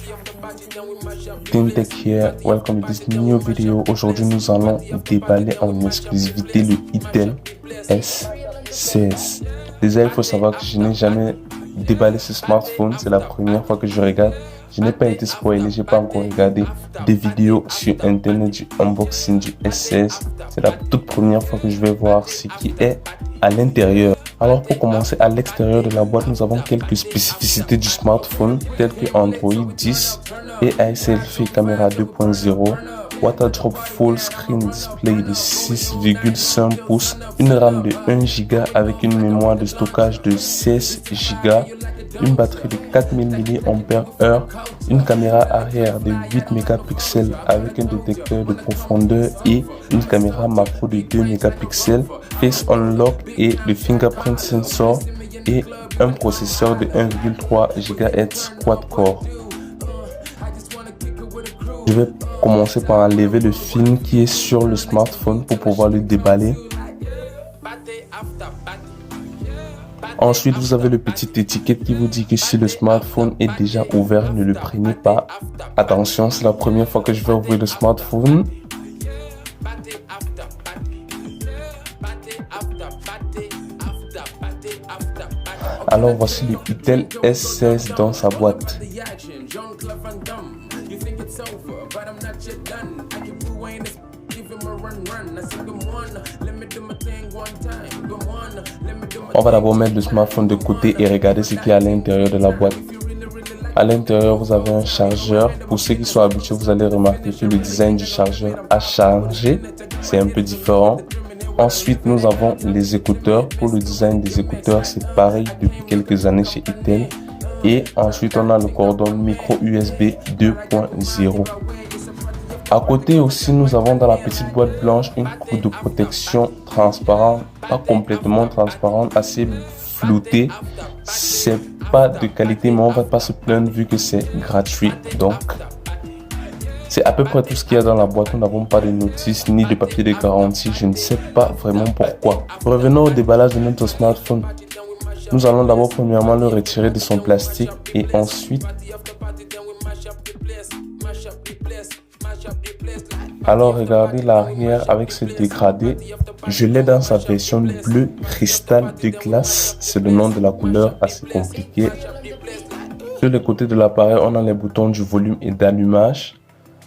Tech here, welcome to this new video. Aujourd'hui nous allons déballer en exclusivité le Itel S16. Déjà il faut savoir que je n'ai jamais déballé ce smartphone, c'est la première fois que je regarde. Je n'ai pas été spoilé, j'ai pas encore regardé des vidéos sur internet du unboxing du S16. C'est la toute première fois que je vais voir ce qui est à l'intérieur. Alors pour commencer, à l'extérieur de la boîte, nous avons quelques spécificités du smartphone telles que Android 10 et selfie caméra 2.0, Waterdrop Full Screen Display de 6,5 pouces, une RAM de 1 Go avec une mémoire de stockage de 16 Go, une batterie de 4000 mAh, une caméra arrière de 8 mégapixels avec un détecteur de profondeur et une caméra macro de 2 mégapixels, Face Unlock et le Fingerprint Sensor et un processeur de 1,3 GHz quad-core. Je vais commencer par enlever le film qui est sur le smartphone pour pouvoir le déballer. Ensuite, vous avez le petit étiquette qui vous dit que si le smartphone est déjà ouvert, ne le prenez pas. Attention, c'est la première fois que je vais ouvrir le smartphone. Alors voici le Itel S16 dans sa boîte. On va d'abord mettre le smartphone de côté et regarder ce qu'il y a à l'intérieur de la boîte. À l'intérieur, vous avez un chargeur. Pour ceux qui sont habitués, vous allez remarquer que le design du chargeur a changé. C'est un peu différent. Ensuite, nous avons les écouteurs. Pour le design des écouteurs, c'est pareil depuis quelques années chez Itel. Et ensuite, on a le cordon micro USB 2.0. À côté aussi, nous avons dans la petite boîte blanche une couche de protection transparente, pas complètement transparente, assez floutée. C'est pas de qualité, mais on va pas se plaindre vu que c'est gratuit. Donc, c'est à peu près tout ce qu'il y a dans la boîte. Nous n'avons pas de notice ni de papier de garantie. Je ne sais pas vraiment pourquoi. Revenons au déballage de notre smartphone. Nous allons d'abord premièrement le retirer de son plastique et ensuite... Alors regardez l'arrière avec ce dégradé. Je l'ai dans sa version bleu cristal de glace. C'est le nom de la couleur, assez compliqué. Sur le côté de l'appareil, on a les boutons du volume et d'allumage.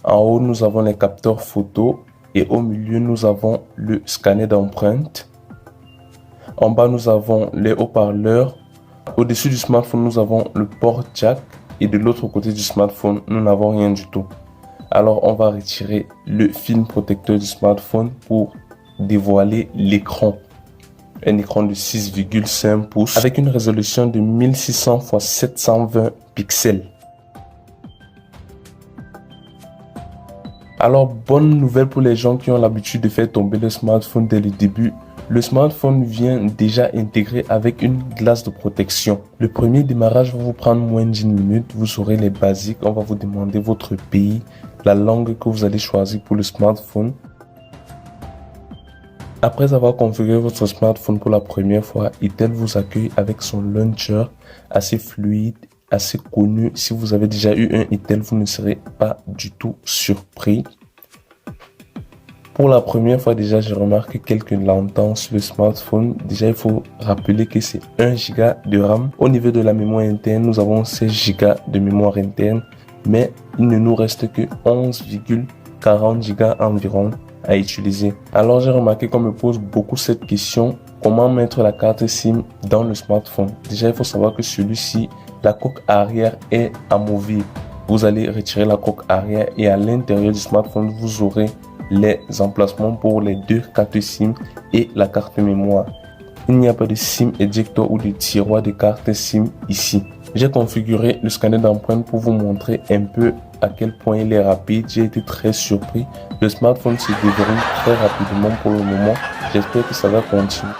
En haut, nous avons les capteurs photo et au milieu, nous avons le scanner d'empreintes. En bas, nous avons les haut-parleurs. Au-dessus du smartphone, nous avons le port jack et de l'autre côté du smartphone, nous n'avons rien du tout. Alors, on va retirer le film protecteur du smartphone pour dévoiler l'écran. Un écran de 6,5 pouces avec une résolution de 1600 x 720 pixels. Alors, bonne nouvelle pour les gens qui ont l'habitude de faire tomber le smartphone dès le début. Le smartphone vient déjà intégré avec une glace de protection. Le premier démarrage va vous prendre moins d'1 minute. Vous aurez les basiques. On va vous demander votre pays, la langue que vous allez choisir pour le smartphone. Après avoir configuré votre smartphone pour la première fois, Itel vous accueille avec son launcher assez fluide, assez connu. Si vous avez déjà eu un Itel, vous ne serez pas du tout surpris. Pour la première fois déjà, j'ai remarqué quelques latences sur le smartphone. Déjà, il faut rappeler que c'est 1 Go de RAM. Au niveau de la mémoire interne, nous avons 16 Go de mémoire interne. Mais il ne nous reste que 11,40 Go environ à utiliser. Alors, j'ai remarqué qu'on me pose beaucoup cette question. Comment mettre la carte SIM dans le smartphone? Déjà, il faut savoir que celui-ci, la coque arrière est amovible. Vous allez retirer la coque arrière et à l'intérieur du smartphone, vous aurez les emplacements pour les deux cartes SIM et la carte mémoire. Il n'y a pas de SIM ejector ou de tiroir de carte SIM ici. J'ai configuré le scanner d'empreintes pour vous montrer un peu à quel point il est rapide. J'ai été très surpris. Le smartphone se déverrouille très rapidement pour le moment. J'espère que ça va continuer.